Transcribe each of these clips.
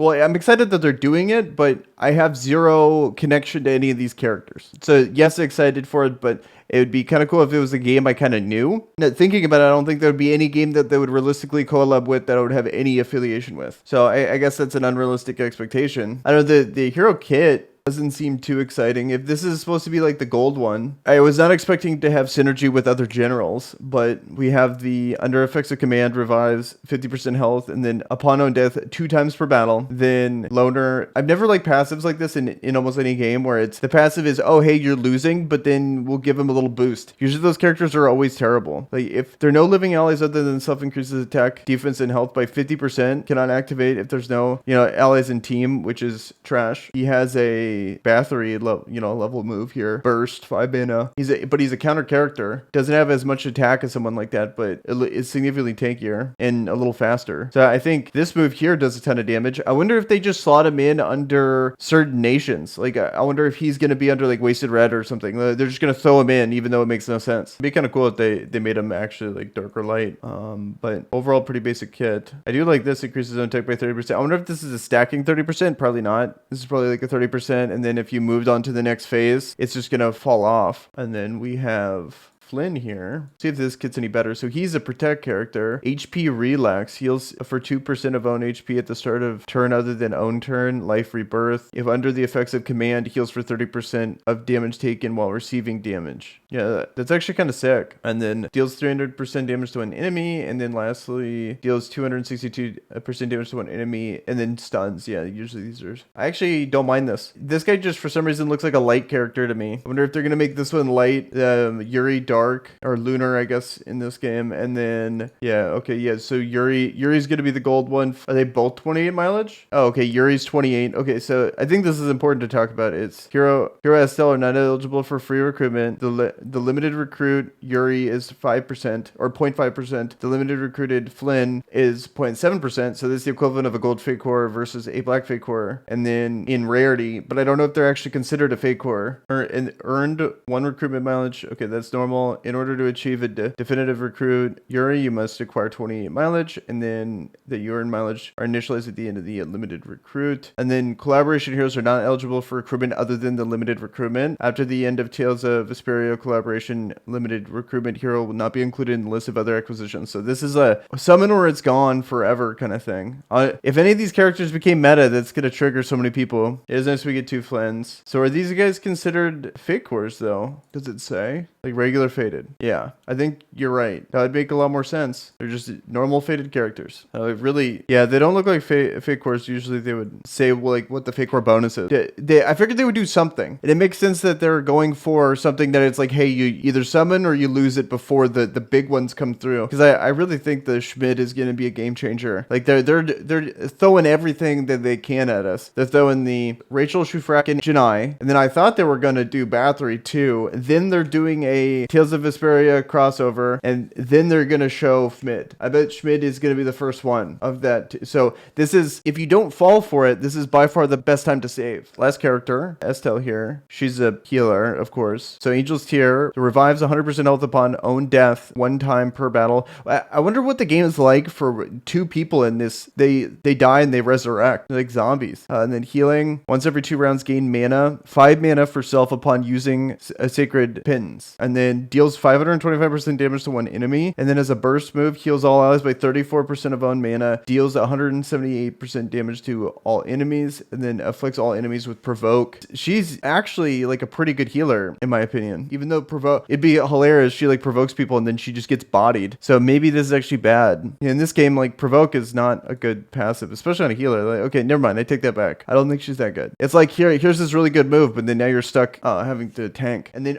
Well, I'm excited that they're doing it, but I have zero connection to any of these characters. So yes, excited for it, but it would be kind of cool if it was a game I kind of knew. Now, thinking about it, I don't think there would be any game that they would realistically collab with that I would have any affiliation with. So I guess that's an unrealistic expectation. I know the hero kit doesn't seem too exciting. If this is supposed to be like the gold one, I was not expecting to have synergy with other generals, but we have the under effects of command revives 50% health, and then upon own death 2 times per battle. Then loner. I've never liked passives like this in almost any game where it's the passive is, oh hey, you're losing, but then we'll give them a little boost. Usually those characters are always terrible. Like if there are no living allies other than self increases attack, defense, and health by 50%, cannot activate if there's no allies in team, which is trash. He has a battery level move here, burst 5 mana. He's a counter character, doesn't have as much attack as someone like that, but it's significantly tankier and a little faster. So I think this move here does a ton of damage. I wonder if they just slot him in under certain nations. Like I wonder if he's going to be under like Wasted Red or something. They're just going to throw him in even though it makes no sense. It'd be kind of cool if they made him actually like dark or light. But overall pretty basic kit. I do like this, increases own tech by 30%. I wonder if this is a stacking 30%. Probably not. This is probably like a 30%, and then if you moved on to the next phase, it's just gonna fall off. And then we have Flynn here. See if this kit's any better. So he's a protect character. HP relax, heals for 2% of own HP at the start of turn other than own turn. Life rebirth. If under the effects of command, heals for 30% of damage taken while receiving damage. Yeah, that's actually kind of sick. And then deals 300% damage to an enemy. And then lastly, deals 262% damage to one enemy. And then stuns. Yeah, usually these are... I actually don't mind this. This guy just for some reason looks like a light character to me. I wonder if they're going to make this one light. Yuri dark or lunar, I guess, in this game. And then, yeah, okay, yeah. So Yuri's going to be the gold one. Are they both 28 mileage? Oh, okay, Yuri's 28. Okay, so I think this is important to talk about. It's Hero Estelle are not eligible for free recruitment. The limited recruit Yuri is 5% or 0.5%. The limited recruited Flynn is 0.7%. So this is the equivalent of a gold fake core versus a black fake core. And then in rarity, but I don't know if they're actually considered a fake core. Earned 1 recruitment mileage. Okay, that's normal. In order to achieve a definitive recruit Yuri, you must acquire 28 mileage, and then the Yuri mileage are initialized at the end of the limited recruit. And then collaboration heroes are not eligible for recruitment other than the limited recruitment. After the end of Tales of Vesperia collaboration, limited recruitment hero will not be included in the list of other acquisitions. So this is a summon or it's gone forever kind of thing. If any of these characters became meta, that's going to trigger so many people. It is nice we get 2 Flynns. So are these guys considered fake cores though? Does it say? Like regular faded. Yeah, I think you're right. That would make a lot more sense. They're just normal faded characters. Really, yeah, they don't look like fake cores. Usually they would say like what the fake core bonus is. I figured they would do something. And it makes sense that they're going for something that it's like, hey, you either summon or you lose it before the big ones come through. Because I really think the Schmidt is going to be a game changer. Like they're throwing everything that they can at us. They're throwing the Rachel Shufrak and Janai. And then I thought they were going to do Bathory too. And then they're doing a Tales of Vesperia crossover, and then they're gonna show Schmidt. I bet Schmidt is gonna be the first one of that. So this is, if you don't fall for it, this is by far the best time to save. Last character, Estelle here. She's a healer, of course. So Angel's Tier revives 100% health upon own death 1 time per battle. I wonder what the game is like for 2 people in this. They die and they resurrect like zombies. And then healing once every 2 rounds, gain mana, 5 mana for self upon using a sacred pins. And then deals 525% damage to one enemy. And then as a burst move, heals all allies by 34% of own mana. Deals 178% damage to all enemies. And then afflicts all enemies with provoke. She's actually like a pretty good healer, in my opinion. Even though provoke, it'd be hilarious. She like provokes people and then she just gets bodied. So maybe this is actually bad. In this game, like provoke is not a good passive, especially on a healer. Like, okay, never mind. I take that back. I don't think she's that good. It's like here's this really good move, but then now you're stuck having to tank. And then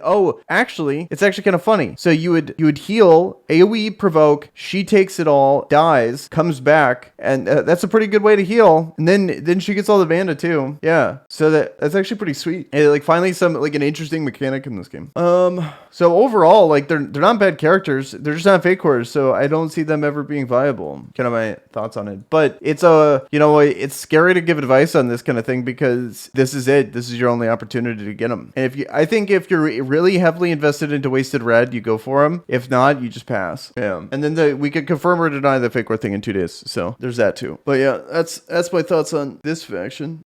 actually, it's actually kind of funny. So you would heal, AoE provoke, she takes it all, dies, comes back, and that's a pretty good way to heal. And then she gets all the mana too. Yeah. So that's actually pretty sweet. And like finally some like an interesting mechanic in this game. So overall, like they're not bad characters. They're just not fake cores, so I don't see them ever being viable. Kind of my thoughts on it. But it's it's scary to give advice on this kind of thing because this is it. This is your only opportunity to get them. And I think if you're really heavily invested into Wasted Red, you go for them. If not, you just pass. Yeah. And then we could confirm or deny the fake core thing in 2 days. So there's that too. But yeah, that's my thoughts on this faction.